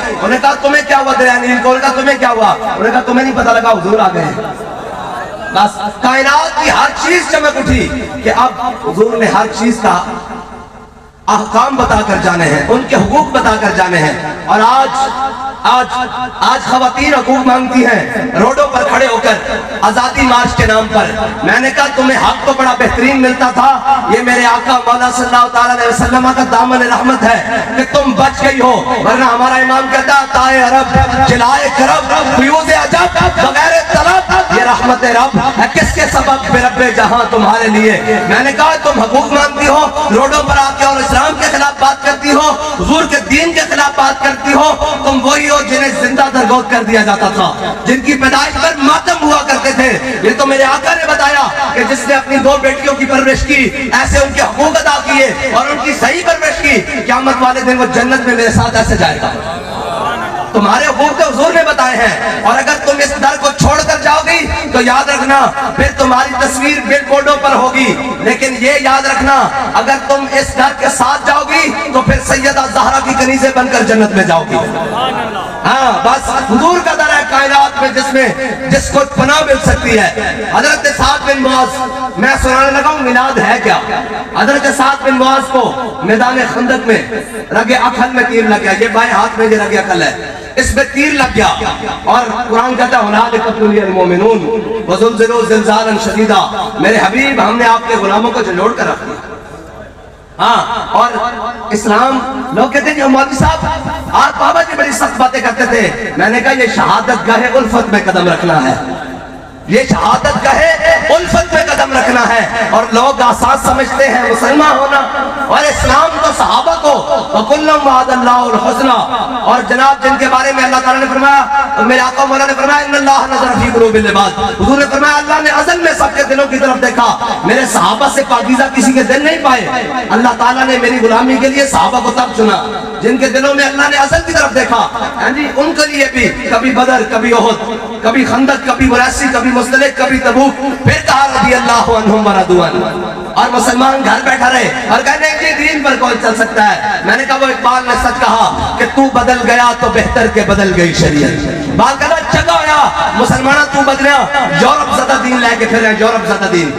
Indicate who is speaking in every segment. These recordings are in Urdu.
Speaker 1: انہوں نے کہا تمہیں کیا ہوا دریانین کو؟ انہوں نے کہا تمہیں کیا ہوا؟ انہوں نے کہا تمہیں نہیں پتہ لگا حضور آ گئے۔ بس کائنات کی ہر چیز چمک اٹھی کہ اب حضور نے ہر چیز کا احکام بتا کر جانے ہیں، ان کے حقوق بتا کر جانے ہیں۔ اور آج خواتین حقوق مانگتی ہیں روڈوں پر کھڑے ہو کر آزادی مارچ کے نام پر۔ میں نے کہا تمہیں حق تو بڑا بہترین ملتا تھا، یہ میرے آقا مولا صلی اللہ علیہ وسلم کا دامن رحمت ہے کہ تم بچ گئی ہو، ورنہ ہمارا امام کہتا ہے تائے عرب جلائے کرب فیوز عجب بغیر طلب، یہ رحمت رب ہے کس کے سبب بے رب جہاں تمہارے لیے۔ میں نے کہا تم حقوق مانگتی ہو، روڈوں پر آ کے اور اسلام کے خلاف بات کرتی ہو، حضور کے دین کے خلاف بات کرتی ہو، تم وہی ہو جنہیں زندہ درگود کر دیا جاتا تھا، جن کی پیدائش پر ماتم ہوا کرتے تھے۔ یہ تو میرے آقا نے بتایا کہ جس نے اپنی 2 بیٹیوں کی پرورش کی، ایسے ان کے حقوق ادا کیے اور ان کی صحیح پرورش کی، قیامت والے دن وہ جنت میں میرے ساتھ ایسے جائے گا۔ تمہارے حقوق تو حضور نے بتائے ہیں، اور اگر تم اس در کو چھوڑ کر جاؤ گی تو یاد رکھنا پھر تمہاری تصویر بل بورڈوں پر ہوگی، لیکن یہ یاد رکھنا اگر تم اس در کے ساتھ جاؤ گی تو پھر سیدہ زہرا کی کنیزیں بن کر جنت میں جاؤ گی۔ ہاں بس حضور کا در ہے کائنات میں جس کو پناہ مل سکتی ہے۔ حضرت سعد بن معاذ، میں سنانے لگا ہوں میلاد ہے کیا۔ حضرت سعد بن معاذ کو میدان خندق میں رگ اکھل میں تیر لگ گیا، یہ بائیں ہاتھ میں یہ رگ اکھل ہے، اس میں تیر لگ گیا، اور قرآن کہتا ہے هُنَالِكَ ابْتُلِيَ الْمُؤْمِنُونَ وَزُلْزِلُوا زِلْزَالًا شَدِيدًا۔ میرے حبیب ہم نے آپ کے غلاموں کو جھنجھوڑ کر رکھ دیا۔ ہاں، اور اسلام لوگ کہتے ہیں کہ مولوی صاحب آپ بابا جی بڑی سخت باتیں کرتے تھے۔ میں نے کہا یہ شہادت گاہ الفت میں قدم رکھنا ہے، یہ شہادت گاہ الفت میں قدم رکھنا ہے، اور لوگ آسان سمجھتے ہیں مسلمان ہونا، اور اسلام تو صحابہ کو وَكُلًّا وَعَدَ اللَّهُ الْحُسْنَى، اور جناب جن کے بارے میں اللہ تعالیٰ نے فرمایا، میرے آقا مولا نے فرمایا اِنَّ اللَّهَ نَظَرَ فِي قُلُوبِ الْعِبَادِ، حضور نے فرمایا اللہ نے ازل میں سب کے دلوں کی طرف دیکھا، میرے صحابہ سے پاکیزہ کسی کے دل نہیں پائے۔ اللہ تعالیٰ نے میری غلامی کے لیے صحابہ کو تب چنا جن کے دلوں میں اللہ نے ازل کی طرف دیکھا۔ ان کے لیے بھی کبھی بدر، کبھی احد، کبھی خندق، کبھی مراسی، کبھی مستلق، کبھی تبوک، پھر کہا رضی اللہ عنہم ورضوا عنہ، اور مسلمان گھر بیٹھا رہے اور کہنے کہ دین پر کون چل سکتا ہے۔ میں نے کہا وہ اقبال نے سچ کہا کہ تو بدل گیا تو بہتر کے بدل گئی شریعت۔ بات کہنا چگا ہویا مسلمانہ تو بدلیا، یورپ زدہ دین لے کے پھر رہے، یورپ زدہ دین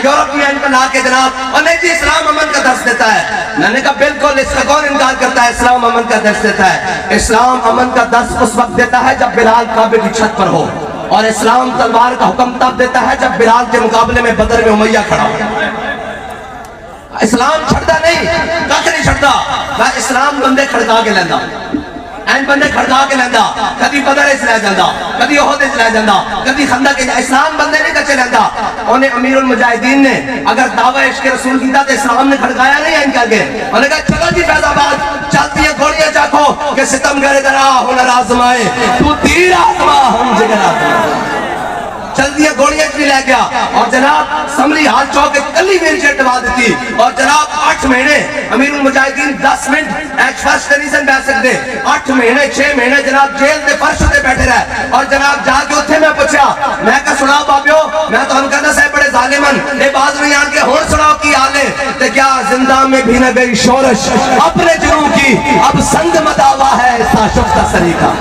Speaker 1: یورپ میں ان کو لا کے جناب، اور نہیں جی اسلام امن کا درس دیتا ہے۔ میں نے کہا بالکل، اس کا کون انکار کرتا ہے؟ اسلام امن کا درس دیتا ہے۔ اسلام امن کا درس اس وقت دیتا ہے جب بلال کعبے کی چھت پر ہو، اور اسلام تلوار کا حکم تب دیتا ہے جب بلال کے مقابلے میں بدر میں امیہ کھڑا ہو۔ اسلام چھڑتا نہیں، کچھ نہیں چھڑتا، بس اسلام بندے کھڑکا کے لیندہ، این بندے کھڑکا کے لیندہ، کدی بدر اس لے جاندہ، کدی احد اس لے جاندہ، کدی خندق، اسلام بندے نہیں کچے لیندہ۔ انہیں امیر المجاہدین نے اگر دعویٰ عشق رسول کی تھا تو اسلام نے کھڑکایا نہیں این کر کے، انہوں نے کہا چلو جی فیض آباد چلتی ہیں گھوڑیاں چاکھو کہ ستم گرے درا ہنر آزمائے، تو تیر آزما ہم جگر آزمائے۔ چل دیا گوڑیاں بھی لے گیا، اور جناب سمری حال چوک کلی میری چیٹ دبا دیتی، اور جناب 8 مہینے امیر المجاہدین 10 منٹ ایک فرش کے نیسن بیٹھ سکتے، 8 مہینے 6 مہینے جناب جیل دے فرش دے بیٹھے رہے، اور جناب جا کے اتھے میں پوچھا، میں کہا سناؤ بابیو، میں تو ہم کہنا صاحب بڑے ظالمن، اے باز نہیں آن کے ہون سناؤ کی آلے، تے کیا زندہ میں بھی نہ گئی شورش اپنے جنوں کی، اب سنگ مداوا ہے ایسا شفتہ سریقہ۔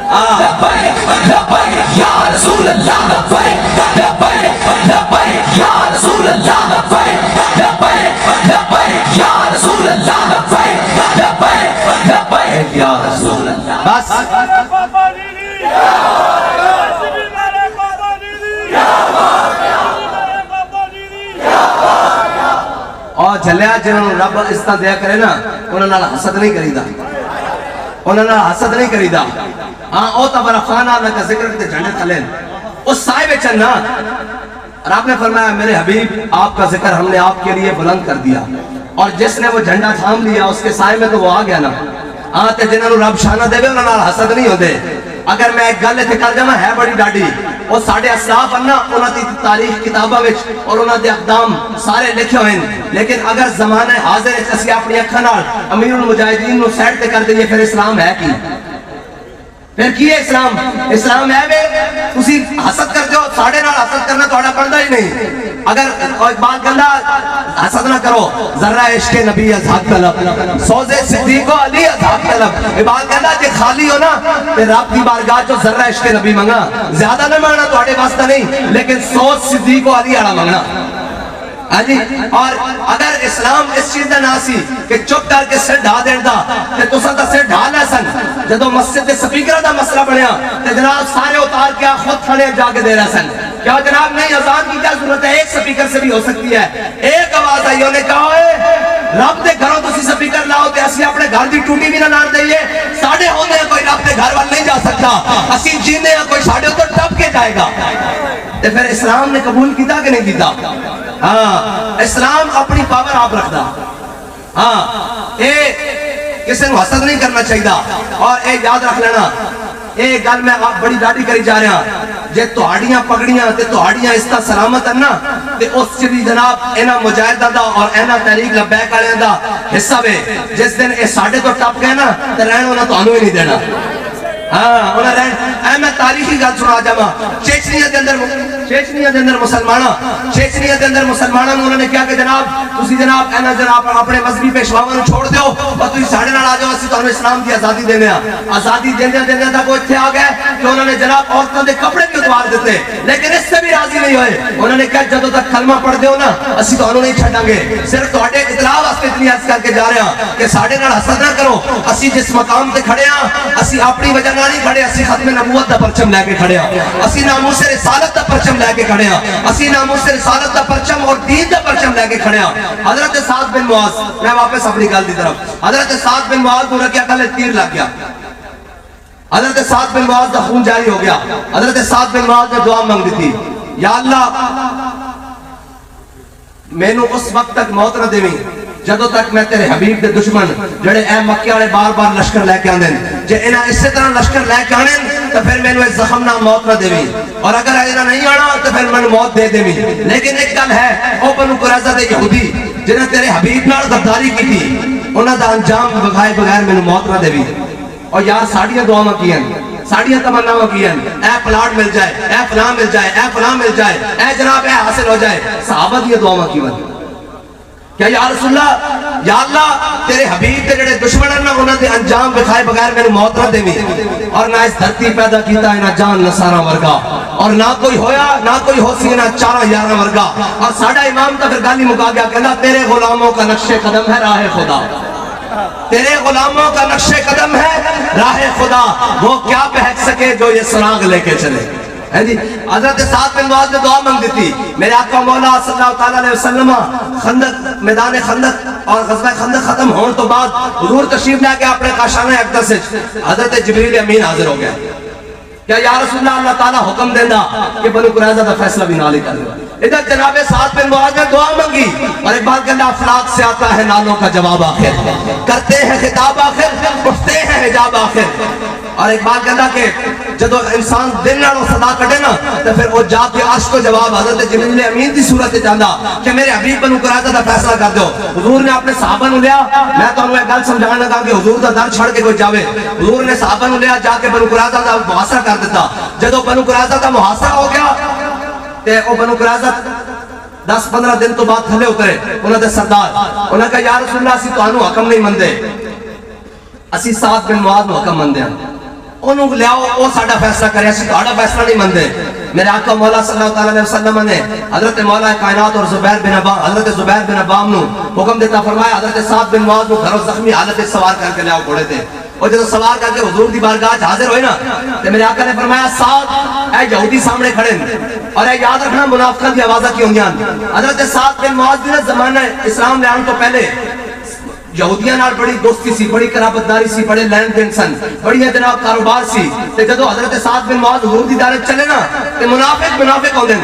Speaker 1: لبیک لبیک یا رسول اللہ، لبیک لبیک لبیک یا رسول اللہ، لبیک لبیک لبیک یا رسول اللہ، لبیک لبیک لبیک یا رسول اللہ۔ بس اور جھلیا جنہوں رب اس طرح دیا کرے نا، انہوں نے حسد نہیں کری دا، انہوں نے حسد نہیں کری دا۔ ہاں او تبرا خانہ اللہ کا ذکر کتے جھنڈے تھلین اس سائے بے چننا، اور آپ نے فرمایا میرے حبیب آپ کا ذکر ہم نے آپ کے لیے بلند کر دیا، اور جس نے وہ جھنڈا تھام لیا اس کے سائے میں تو وہ آ گیا نا۔ ہاں تے جنہوں رب شانہ دے بے انہوں نے حسد نہیں ہو دے۔ اگر میں ایک گل اتھے کر جانا ہے بڑی ڈاڈی، وہ ساڑھے اسلاف انہا انہا دی تاریخ کتابہ وچ اور انہا دی اقدام سارے لکھے ہوئے ہیں، لیکن اگر زمانہ حاضر اسی اپنی اکھنال امیر المجاہدین نو سیٹ تے کر دیں یہ پھر اسلام ہے کی؟ پھر کی ہے اسلام؟ اسلام ہے بے تسی حسد کرتے ہو، ساڑھے نال حسد کرنا توڑا پڑھتا ہی نہیں۔ اگر ایک بات کہنا حسد نہ کرو، ذرہ عشق نبی ازحاق طلب، سوز صدیق و علی ازحاق طلب، ایک بات کہنا جے خالی ہو نا تے رب دی بارگاہ جو ذرہ عشق نبی منگا، زیادہ نہ مانگنا توڑے واسطہ نہیں، لیکن سوز صدیق و علی آڑا منگنا۔ اور اگر اسلام اس چیز دا ناسی کہ چپ کر کے سر ڈھا دین دا تے تساں دا سر ڈھا لے سن، جدو مسجد سپیکر دا مسئلہ بنیا تے جناب سارے اتار کے خود کھڑے جا کے دے رہے سن، کیا جناب نہیں اذان کی کیا ضرورت ہے، ایک سپیکر سے بھی ہو سکتی ہے۔ ایک آواز آئی، انہوں نے کہا ہے رب دے گھروں تسی سپیکر لاؤ تے اسی اپنے گھر دی ٹوٹی بھی نہ لان دئیے، ساڑھے ہوندے ہیں کوئی رب دے گھر وال نہیں جا سکتا، اسی جیندے ہیں کوئی ساڑھے تو ٹپ کے جائے گا۔ تے پھر اسلام نے قبول کیتا کہ نہیں کیتا؟ ہاں، اسلام اپنی پاور آپ رکھتا، ہاں اے کسی نے حسد نہیں کرنا چاہیے، اور اے یاد رکھ لینا اے گل میں آپ بڑی ڈاڈی کری جا رہے ہیں، جے توہاڑیاں پگڑیاں تے توہاڑیاں اس کا سلامت ہے نا تے اس سے بھی جناب اینا مجاہدہ دا اور اینا تحریک لبیک آلے دا حصہ بے، جس دن اے ساڑھے تو ٹپ گئے نا تے رہن ہونا تو انہوں ہی نہیں دینا۔ ہاں انہوں نے اے میں تاریخی گل سنا جاما، چیچنیا دے اندر مسلمانوں انہوں نے کیا کہ جناب تسی جناب اینا جناب اپنے مذہبی پیشواؤں چھوڑ دیو اور تسی ساڑھے نال آ جاؤ، اسی تو ہمیں اسلام کی آزادی دینے ہیں۔ آزادی دینے دا کوئی اتھے آ گئے کہ انہوں نے جناب عورتوں دے کپڑے بھی اتوار دیتے، لیکن اس سے بھی راضی نہیں ہوئے، انہوں نے کہا جدو تک کلمہ پڑھ دیو نا اسی تو انہوں نہیں چھڑیں گے، صرف تو اٹھے اطلاع واسطے اتنی عرض کر کے جا رہے ہیں کہ ساڑھے نال حسد نہ کرو، اسی جس مقام تے کھڑے ہیں اسی اپنی وجہ نہ نہیں کھڑے، اسی ختم نبوت دا پرچم لے کے کھڑے ہیں، اسی ناموس رسالت دا پرچم لے کے کھڑے ہیں، اسی ناموس رسالت دا پرچم اور دین دا پرچم لے کے کھڑے ہیں۔ حضرت سعد بن معاذ، میں واپس اپنی گل دی طرف، حضرت سعد بن معاذ کو رکھیا کل تیر لگ گیا، حضرت سعد بن معاذ دا خون جاری ہو گیا، حضرت سعد بن معاذ نے دعا مانگ دی تھی، یا اللہ میں نو اس وقت تک موت نہ دیویں جدو تک میں تیرے حبیب دے دشمن جڑے اے مکے والے بار بار لشکر لے کے آندے جے انہاں اسی طرح لشکر لے کے آنے تو پھر میں نو ایک زخم نہ موت نہ دیویں، اور اگر انہاں نہیں آنا تو پھر میں موت دے دیویں۔ لیکن ایک گل ہے، او بنو قریظہ دے یہودی جنہاں تیرے حبیب نال غداری کی تھی انہاں دا انجام بغائے بغیر میں نو موت نہ دیویں۔ اور یار ساڑیاں دعاواں کیاں، ساڑیاں تمناواں کیاں، اے پلاٹ مل جائے، اے فلاں مل جائے، اے فلاں مل جائے، اے جناب اے حاصل ہو جائے، صحابہ دی دعاواں کیاں کیا یا رسول اللہ، یا اللہ تیرے حبیب تے جڑے دشمن ہیں نا انہاں دے انجام بکھائے بغیر میں موت نہ دیویں، اور نہ اس دھرتی پیدا کیتا ہے نہ جان نصارہ ورگا، اور نہ کوئی ہویا نہ کوئی ہو سی نہ چارہ یارہ ورگا۔ اور ساڑھا امام تا پھر گالی مکا گیا کہ اللہ تیرے غلاموں کا نقش قدم ہے راہ خدا، تیرے غلاموں کا نقش قدم ہے راہ خدا، وہ کیا بہک سکے جو یہ سراغ لے کے چلے۔ حضرت سعد بن معاذ نے دعا مانگ دی تھی، میرے آقا مولا صلی اللہ علیہ وسلم خندق میدان خندق اور غزوہ خندق ختم ہون تو بعد حضور تشریف لے کے اپنے کاشانہ اقدس سے حضرت جبریل امین حاضر ہو گیا، کیا یا رسول اللہ اللہ تعالیٰ حکم دینا کہ بنو قریظہ دا فیصلہ بھی نہ لے کر دے۔ ادھر جناب سعد بن معاذ نے دعا مانگی، اور ایک بات کہنا افلاق سے آتا ہے نالوں کا جواب آخر، کرتے ہیں خطاب آخر، اٹھتے ہیں حجاب آخر۔ اور ایک بات کہنا کہ جدو انسان دل نہ صدا کٹے نا تو پھر وہ جا کے عرش کو جواب حضرت جبریل امین دی صورت جاندا کہ میرے حبیب بنو قریظہ دا فیصلہ کر دو۔ حضور نے اپنے صحابہ نو لیا، میں تو انہوں نے گل سمجھانے لگا کہ حضور دا در چھڑ کے کوئی جاوے، حضور نے صحابہ نو لیا جا کے بنو قریظہ دا محاصرہ کر دیتا۔ جدو بنو قریظہ دا محاصرہ ہو گیا تے او بنو قریظہ 10-15 دن تو بعد تھلے اترے انہوں نے سردار، انہوں نے کہا یا رسول اللہ اسی تو انہوں حکم نہیں مندے، اسی سعد بن معاذ نو حکم مندے ہیں، انہوں لے آؤ وہ ساڑھا فیصلہ کرے، اسی تو آڑھا فیصلہ نہیں مندے۔ میرے آقا مولا صلی اللہ علیہ وسلم نے حضرت مولا کائنات اور حضرت زبیر بن عوام نو حکم دیتا، فرمایا حضرت سعد بن معاذ نو گھروں زخمی حالت سوار کر کے لے آؤ گھوڑے تھے، اور جب سوار کر کے حضور دی بارگاہ حاضر ہوئے نا تو میرے آقا نے فرمایا سعد اے یہودی سامنے کھڑے اور اے یاد رکھنا منافقت کی آوازہ کی ہوں گی۔ حضرت سعد بن معاذ نے زمانہ اسلام لے آن تو پہلے یہودیاں نال بڑی دوستی سی، بڑی قرابتداری سی، بڑے لین دین سن، بڑی جناب کاروبار سی، تے جدو حضرت سعد بن معاذ حضور دی دارت چلے نا تے منافق ہوندے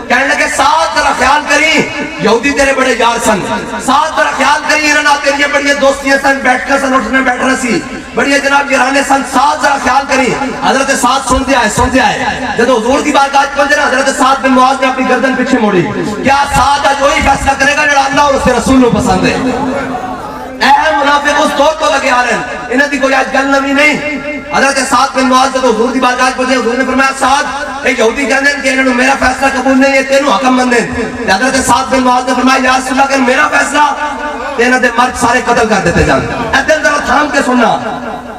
Speaker 1: کہنے لگے سعد ذرا خیال کری یہودی تیرے بڑے یار سن، سعد ذرا خیال کری انہاں نال تیری بڑی دوستیاں سن، بیٹھ کر سن اٹھنے بیٹھنا سی، بڑی جناب یارانے سن، سعد ذرا خیال کری۔ حضرت سعد سنتے آئے جدو حضور کی بارگاہ پہنچے نا حضرت سعد بن معاذ نے اپنی گردن پیچھے موڑی، کیا سعد آج وہی فیصلہ کرے گا جڑا اللہ اور اس کے رسول کو پسند ہے؟ اے منافق اس طور کو لگے آ رہے ہیں، انہیں دی کوئی آج گل نوی نہیں، حضرت سعد بن معاذ جب حضور دی بارگاہ پہنچے حضور نے فرمایا سعد ایک یہودی کہندے کہ انہوں میرا فیصلہ قبول نہیں ہے تینوں حکم مندے حضرت سعد بن معاذ نے فرمایا یا رسول اللہ کہ میرا فیصلہ تینوں دے مرد سارے قتل کر دیتے جان ادھر ذرا تھام کے سننا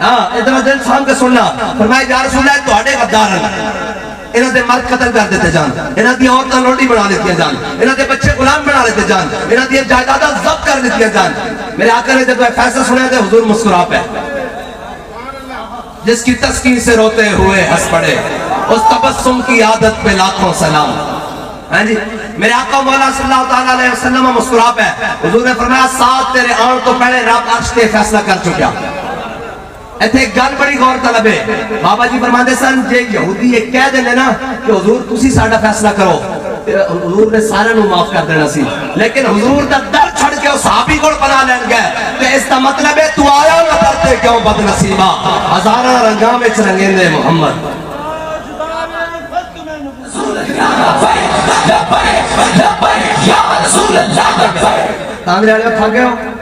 Speaker 1: ہاں ادھر دل تھام کے سننا فرمایا یا رسول اللہ تواڈے غدار ہیں انہاں دے مرد قتل کر دیتے جان انہاں دی عورتاں لوٹی بنا دیتی جان انہاں دے بچے غلام بنا لیتے جان انہاں دی جائیداداں ضبط کر دیتی جان میرے آقا نے جب فیصلہ سنا تو حضور مسکرا پے جس کی تسکین سے روتے ہوئے ہنس پڑے اس تبسم کی عادت پہ لاکھوں سلام ہاں جی میرے آقا مولا صلی اللہ تعالیٰ علیہ وسلم مسکرا پے حضور نے فرمایا ساتھ تیرے آن تو پہلے رب عرش تے فیصلہ کر چکیا ایتھے ایک گل بڑی غور طلب ہے بابا جی فرماندے سن جے یہودی یہ کہہ دینے نا کہ حضور تسی ساڈا فیصلہ کرو حضور نے سارے نو معاف کر دینا سی لیکن حضور دا در چھڑ کے اس صحابی کو پناہ لین گئے تے اس کا مطلب ہے تو آیا نہ کرتے کیوں بد نصیبہ ہزاراں رنگاں وچ رنگیندے محمد تاندرے والے کھا گئے ہو